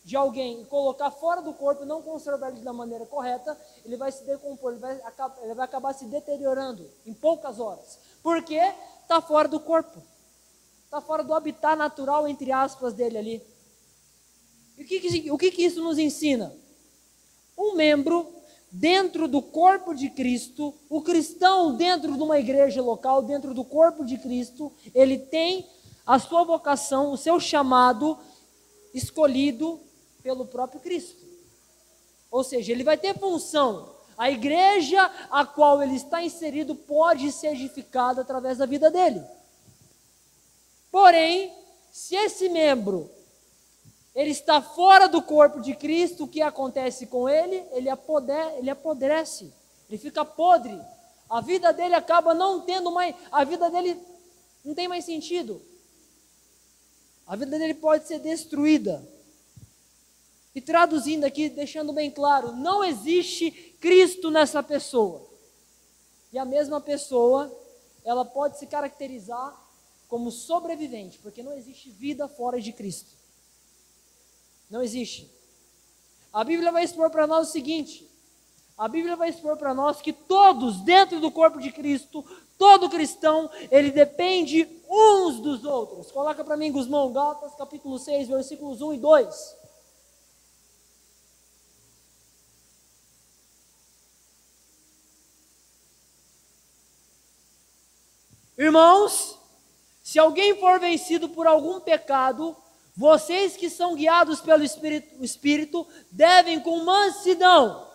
de alguém e colocar fora do corpo e não conservar ele da maneira correta, ele vai se decompor, ele vai acabar se deteriorando em poucas horas. Por quê? Está fora do corpo. Está fora do habitat natural, entre aspas, dele ali. E o que isso nos ensina? Um membro dentro do corpo de Cristo, o cristão dentro de uma igreja local, dentro do corpo de Cristo, ele tem a sua vocação, o seu chamado escolhido pelo próprio Cristo. Ou seja, ele vai ter função. A igreja a qual ele está inserido pode ser edificada através da vida dele. Porém, se esse membro ele está fora do corpo de Cristo, o que acontece com ele? Ele apodrece, ele fica podre. A vida dele acaba não tendo mais, a vida dele não tem mais sentido. A vida dele pode ser destruída. E traduzindo aqui, deixando bem claro, não existe Cristo nessa pessoa. E a mesma pessoa, ela pode se caracterizar como sobrevivente, porque não existe vida fora de Cristo. Não existe. A Bíblia vai expor para nós o seguinte: a Bíblia vai expor para nós que todos dentro do corpo de Cristo, todo cristão, ele depende uns dos outros. Coloca para mim, Gusmão, Gálatas capítulo 6, versículos 1 e 2. Irmãos, se alguém for vencido por algum pecado, vocês que são guiados pelo Espírito devem com mansidão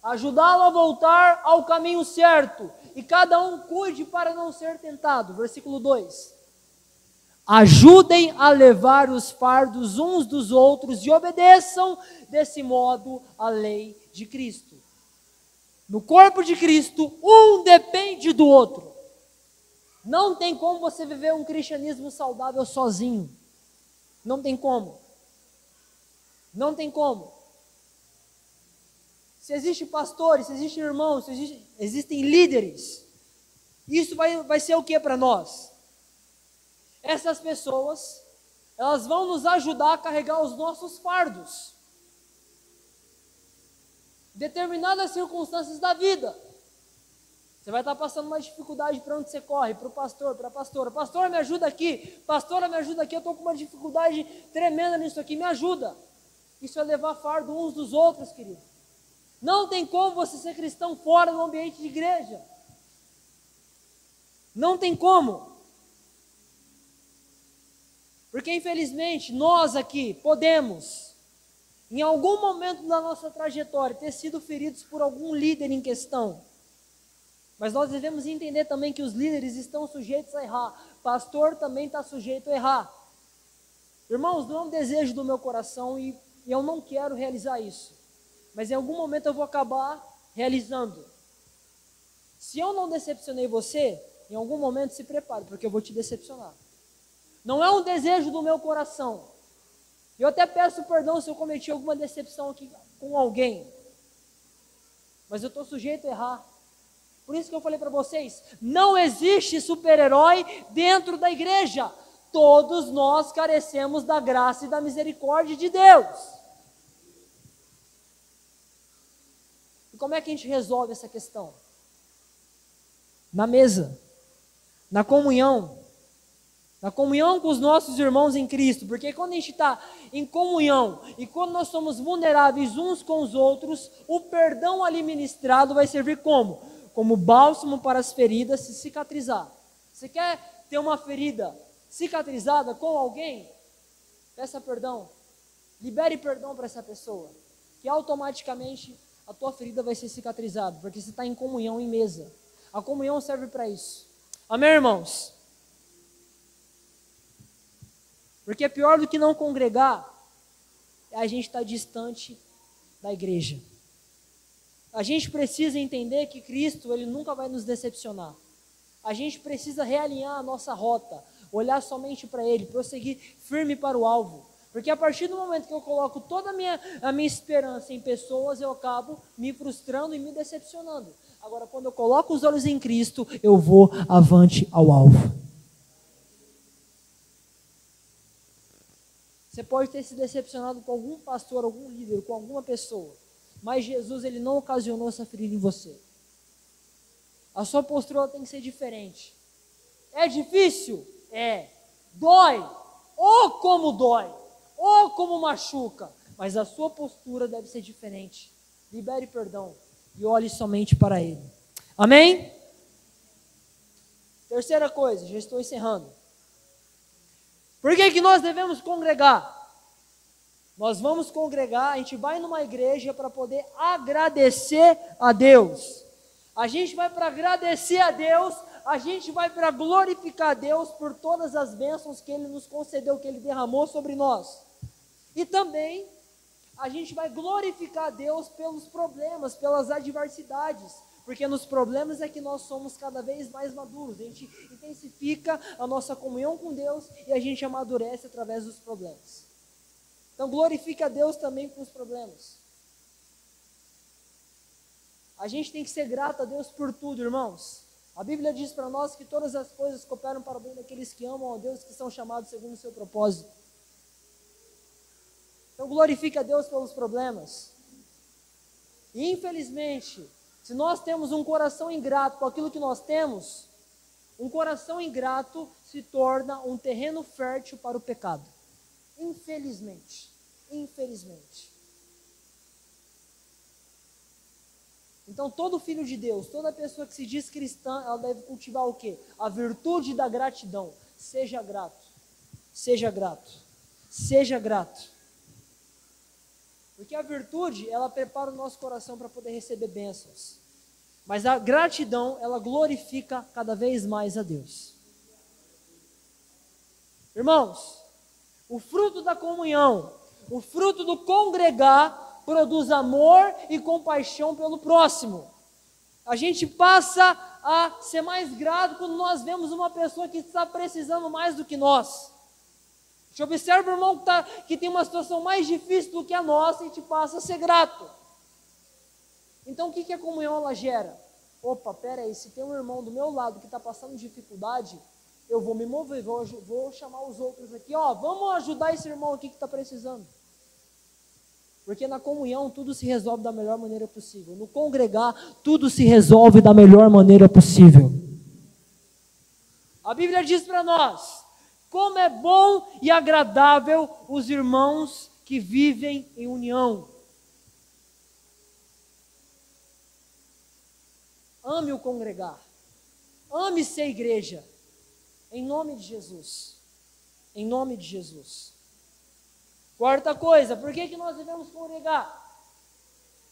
ajudá-lo a voltar ao caminho certo, e cada um cuide para não ser tentado. Versículo 2. Ajudem a levar os fardos uns dos outros e obedeçam desse modo a lei de Cristo. No corpo de Cristo, um depende do outro. Não tem como você viver um cristianismo saudável sozinho. Não tem como. Não tem como. Se existem pastores, se existem irmãos, se existem líderes, isso vai ser o que para nós? Essas pessoas, elas vão nos ajudar a carregar os nossos fardos. Determinadas circunstâncias da vida. Você vai estar passando uma dificuldade, para onde você corre? Para o pastor, para a pastora. Pastor, me ajuda aqui. Pastora, me ajuda aqui. Eu estou com uma dificuldade tremenda nisso aqui. Me ajuda. Isso é levar fardo uns dos outros, querido. Não tem como você ser cristão fora do ambiente de igreja. Não tem como. Porque, infelizmente, nós aqui podemos, em algum momento da nossa trajetória, ter sido feridos por algum líder em questão. Mas nós devemos entender também que os líderes estão sujeitos a errar. Pastor também está sujeito a errar. Irmãos, não é um desejo do meu coração e eu não quero realizar isso. Mas em algum momento eu vou acabar realizando. Se eu não decepcionei você, em algum momento se prepare, porque eu vou te decepcionar. Não é um desejo do meu coração. Eu até peço perdão se eu cometi alguma decepção aqui com alguém. Mas eu estou sujeito a errar. Por isso que eu falei para vocês, não existe super-herói dentro da igreja. Todos nós carecemos da graça e da misericórdia de Deus. E como é que a gente resolve essa questão? Na mesa, na comunhão com os nossos irmãos em Cristo, porque quando a gente está em comunhão e quando nós somos vulneráveis uns com os outros, o perdão ali ministrado vai servir como? Como bálsamo para as feridas se cicatrizar. Você quer ter uma ferida cicatrizada com alguém? Peça perdão. Libere perdão para essa pessoa. Que automaticamente a tua ferida vai ser cicatrizada. Porque você está em comunhão, em mesa. A comunhão serve para isso. Amém, irmãos? Porque pior do que não congregar é a gente estar distante da igreja. A gente precisa entender que Cristo, Ele nunca vai nos decepcionar. A gente precisa realinhar a nossa rota, olhar somente para Ele, prosseguir firme para o alvo. Porque a partir do momento que eu coloco toda a minha esperança em pessoas, eu acabo me frustrando e me decepcionando. Agora, quando eu coloco os olhos em Cristo, eu vou avante ao alvo. Você pode ter se decepcionado com algum pastor, algum líder, com alguma pessoa. Mas Jesus, Ele não ocasionou essa ferida em você. A sua postura tem que ser diferente. É difícil? É. Dói. Oh, como dói. Oh, como machuca. Mas a sua postura deve ser diferente. Libere perdão. e olhe somente para Ele. Amém? Terceira coisa, já estou encerrando. Por que nós devemos congregar? Nós vamos congregar, a gente vai numa igreja para poder agradecer a Deus. A gente vai para agradecer a Deus, a gente vai para glorificar a Deus por todas as bênçãos que Ele nos concedeu, que Ele derramou sobre nós. E também a gente vai glorificar a Deus pelos problemas, pelas adversidades, porque nos problemas é que nós somos cada vez mais maduros, a gente intensifica a nossa comunhão com Deus e a gente amadurece através dos problemas. Então glorifica a Deus também com os problemas. A gente tem que ser grato a Deus por tudo, irmãos. A Bíblia diz para nós que todas as coisas cooperam para o bem daqueles que amam a Deus, que são chamados segundo o seu propósito. Então glorifica a Deus pelos problemas. E infelizmente, se nós temos um coração ingrato com aquilo que nós temos, um coração ingrato se torna um terreno fértil para o pecado. Infelizmente. Então todo filho de Deus, toda pessoa que se diz cristã, ela deve cultivar o quê? A virtude da gratidão. Seja grato. Porque a virtude, ela prepara o nosso coração para poder receber bênçãos. Mas a gratidão, ela glorifica cada vez mais a Deus. Irmãos, o fruto da comunhão, o fruto do congregar, produz amor e compaixão pelo próximo. A gente passa a ser mais grato quando nós vemos uma pessoa que está precisando mais do que nós. A gente observa o irmão que tem uma situação mais difícil do que a nossa e a gente passa a ser grato. Então o que a comunhão ela gera? Opa, peraí, se tem um irmão do meu lado que está passando dificuldade, eu vou me mover, vou chamar os outros aqui, vamos ajudar esse irmão aqui que está precisando. Porque na comunhão tudo se resolve da melhor maneira possível. No congregar, tudo se resolve da melhor maneira possível. A Bíblia diz para nós, como é bom e agradável os irmãos que vivem em união. Ame o congregar. Ame ser igreja. Em nome de Jesus. Em nome de Jesus. Quarta coisa, por que nós devemos congregar?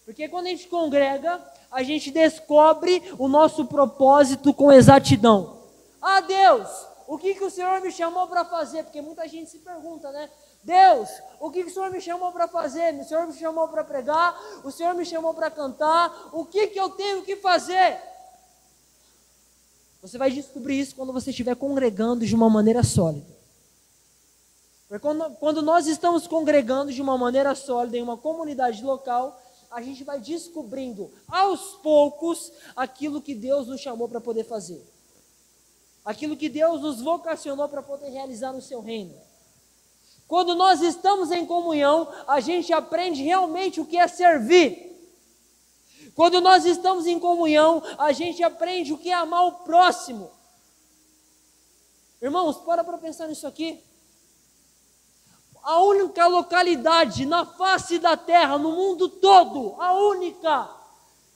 Porque quando a gente congrega, a gente descobre o nosso propósito com exatidão. Deus, o que o Senhor me chamou para fazer? Porque muita gente se pergunta, né? Deus, o que o Senhor me chamou para fazer? O Senhor me chamou para pregar? O Senhor me chamou para cantar? O que eu tenho que fazer? Você vai descobrir isso quando você estiver congregando de uma maneira sólida. Porque quando nós estamos congregando de uma maneira sólida em uma comunidade local, a gente vai descobrindo aos poucos aquilo que Deus nos chamou para poder fazer. Aquilo que Deus nos vocacionou para poder realizar no seu reino. Quando nós estamos em comunhão, a gente aprende realmente o que é servir. Quando nós estamos em comunhão, a gente aprende o que é amar o próximo. Irmãos, para pensar nisso aqui. A única localidade na face da terra, no mundo todo, a única,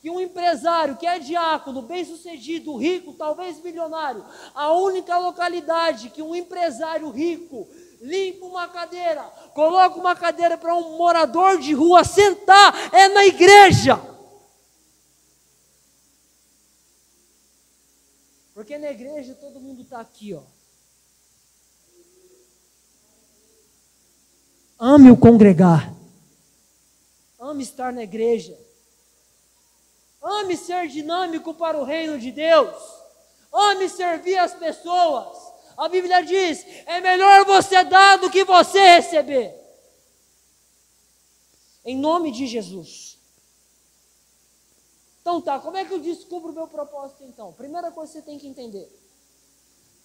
que um empresário que é diácono, bem-sucedido, rico, talvez milionário, a única localidade que um empresário rico limpa uma cadeira, coloca uma cadeira para um morador de rua sentar, é na igreja. Porque na igreja todo mundo está aqui, Ame o congregar. Ame estar na igreja. Ame ser dinâmico para o reino de Deus. Ame servir as pessoas. A Bíblia diz, é melhor você dar do que você receber. Em nome de Jesus. Então como é que eu descubro o meu propósito então? Primeira coisa que você tem que entender.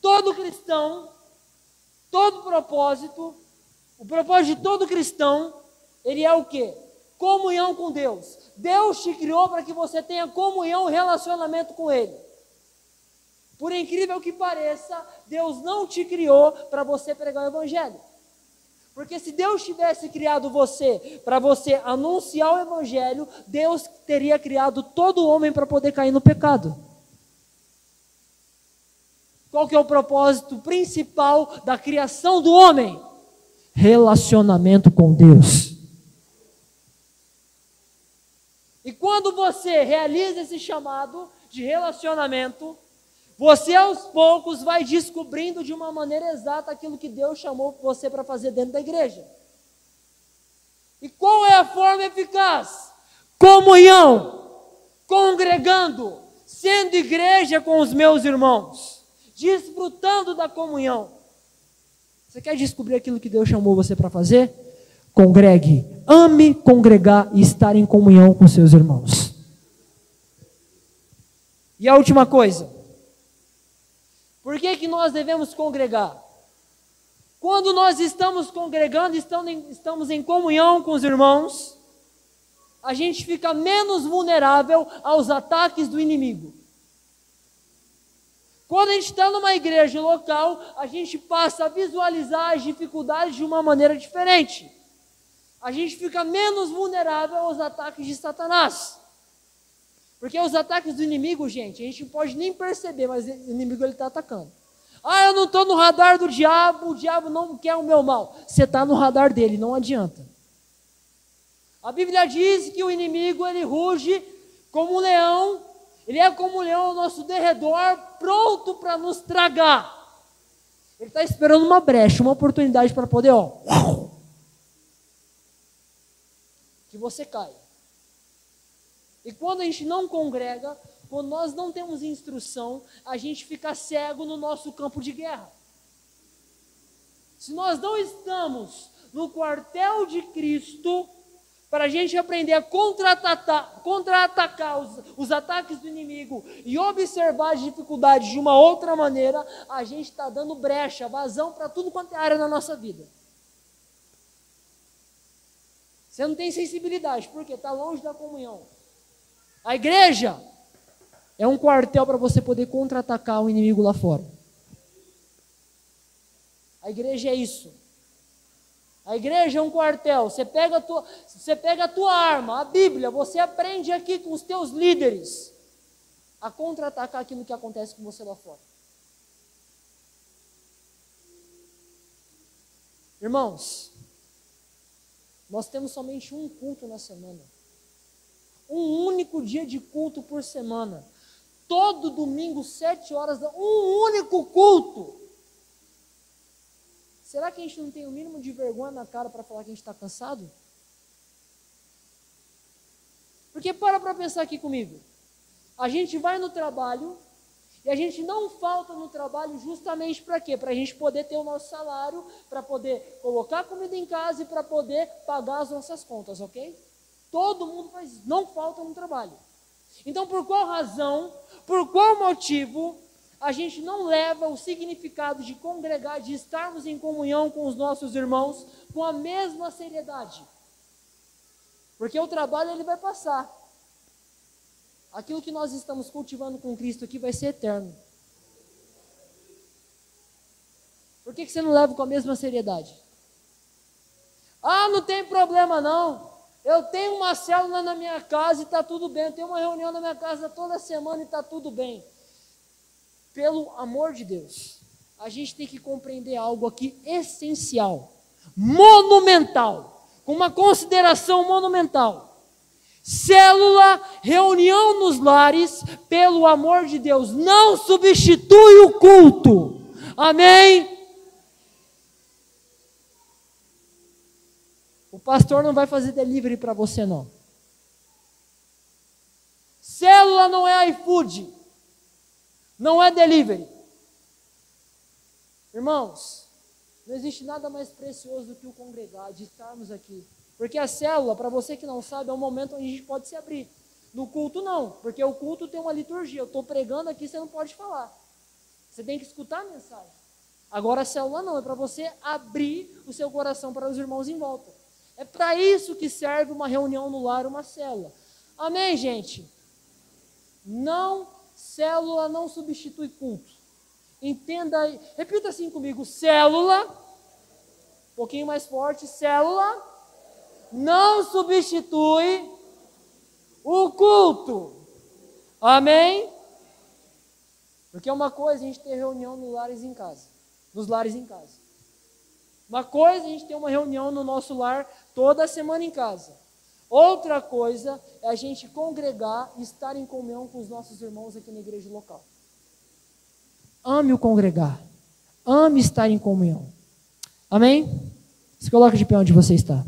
Todo cristão, todo propósito, o propósito de todo cristão, ele é o quê? Comunhão com Deus. Deus te criou para que você tenha comunhão e relacionamento com Ele. Por incrível que pareça, Deus não te criou para você pregar o Evangelho. Porque se Deus tivesse criado você para você anunciar o Evangelho, Deus teria criado todo homem para poder cair no pecado. Qual que é o propósito principal da criação do homem? Relacionamento com Deus. E quando você realiza esse chamado de relacionamento, você aos poucos vai descobrindo de uma maneira exata aquilo que Deus chamou você para fazer dentro da igreja. E qual é a forma eficaz? Comunhão, congregando, sendo igreja com os meus irmãos, desfrutando da comunhão. Você quer descobrir aquilo que Deus chamou você para fazer? Congregue, ame congregar e estar em comunhão com seus irmãos. E a última coisa, por que nós devemos congregar? Quando nós estamos congregando, estamos em comunhão com os irmãos, a gente fica menos vulnerável aos ataques do inimigo. Quando a gente está numa igreja local, a gente passa a visualizar as dificuldades de uma maneira diferente. A gente fica menos vulnerável aos ataques de Satanás. Porque os ataques do inimigo, gente, a gente não pode nem perceber, mas o inimigo está atacando. Ah, eu não estou no radar do diabo, o diabo não quer o meu mal. Você está no radar dele, não adianta. A Bíblia diz que o inimigo, ele ruge como um leão, ele é como um leão ao nosso derredor, pronto para nos tragar. Ele está esperando uma brecha, uma oportunidade para poder, que você caia. E quando a gente não congrega, quando nós não temos instrução, a gente fica cego no nosso campo de guerra. Se nós não estamos no quartel de Cristo, para a gente aprender a contra-atacar os ataques do inimigo e observar as dificuldades de uma outra maneira, a gente está dando brecha, vazão para tudo quanto é área na nossa vida. Você não tem sensibilidade, porque está longe da comunhão. A igreja é um quartel para você poder contra-atacar o inimigo lá fora. A igreja é isso. A igreja é um quartel. Você pega a tua arma, a Bíblia, você aprende aqui com os teus líderes a contra-atacar aquilo que acontece com você lá fora. Irmãos, nós temos somente um culto na semana. Um único dia de culto por semana. Todo domingo, 7 horas, um único culto. Será que a gente não tem o mínimo de vergonha na cara para falar que a gente está cansado? Porque para pensar aqui comigo. A gente vai no trabalho e a gente não falta no trabalho justamente para quê? Para a gente poder ter o nosso salário, para poder colocar comida em casa e para poder pagar as nossas contas, ok? Todo mundo faz isso, não falta no trabalho. Então, por qual razão, por qual motivo, a gente não leva o significado de congregar, de estarmos em comunhão com os nossos irmãos com a mesma seriedade? Porque o trabalho ele vai passar. Aquilo que nós estamos cultivando com Cristo aqui vai ser eterno. Por que você não leva com a mesma seriedade? Ah, não tem problema não. Eu tenho uma célula na minha casa e está tudo bem. Eu tenho uma reunião na minha casa toda semana e está tudo bem. Pelo amor de Deus, a gente tem que compreender algo aqui essencial, monumental, com uma consideração monumental. Célula, reunião nos lares, pelo amor de Deus, não substitui o culto. Amém? O pastor não vai fazer delivery para você, não. Célula não é iFood. Não é delivery. Irmãos, não existe nada mais precioso do que o congregar, de estarmos aqui. Porque a célula, para você que não sabe, é um momento onde a gente pode se abrir. No culto não, porque o culto tem uma liturgia. Eu estou pregando aqui, você não pode falar. Você tem que escutar a mensagem. Agora a célula não, é para você abrir o seu coração para os irmãos em volta. É para isso que serve uma reunião no lar, uma célula. Amém, gente? Célula não substitui culto. Entenda aí, repita assim comigo, célula, pouquinho mais forte, célula não substitui o culto. Amém? Porque é uma coisa a gente ter reunião nos lares em casa. Uma coisa a gente ter uma reunião no nosso lar toda semana em casa. Outra coisa é a gente congregar e estar em comunhão com os nossos irmãos aqui na igreja local. Ame o congregar. Ame estar em comunhão. Amém? Se coloca de pé onde você está.